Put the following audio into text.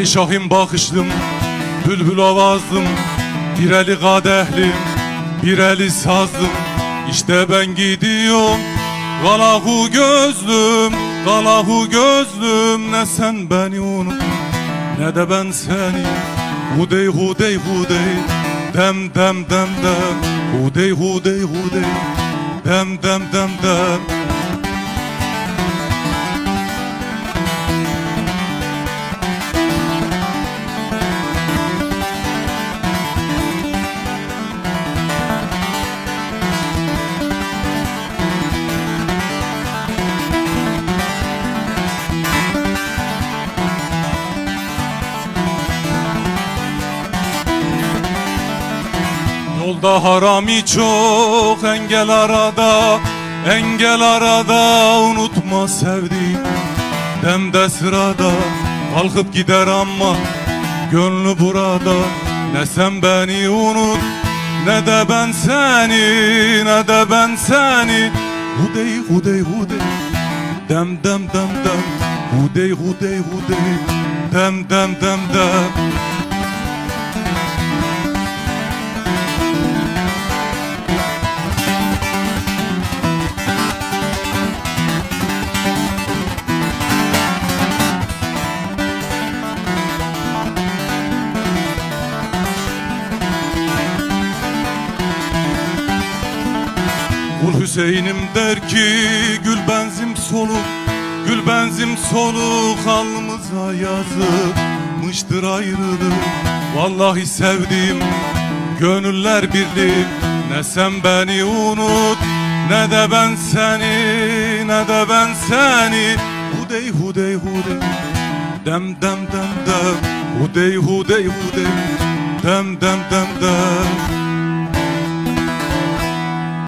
Ey şahin bakışlım, bülbül avazlım, bir eli kadehlim, bir eli sazlım. İşte ben gidiyorum, kalahu gözlüm, kalahu gözlüm. Ne sen beni unut, ne de ben seni. Hudey hudey hudey, dem dem dem dem. Hudey hudey hudey, dem dem dem dem. Yolda harami çok, engel arada, engel arada. Unutma sevdiğim, demde sırada. Kalkıp gider ama gönlü burada. Ne sen beni unut, ne de ben seni, ne de ben seni. Hudey hudey hudey, dem dem dem dem. Hudey hudey hudey, dem dem dem dem. Kul Hüseyin'im der ki gül benzim soluk, gül benzim soluk. Alnımıza yazılmıştır ayrılık. Vallahi sevdiğim gönüller birlik. Ne sen beni unut, ne de ben seni, ne de ben seni. Hudey hudey hudey, dem dem dem dem. Hudey hudey hudey, dem dem dem dem.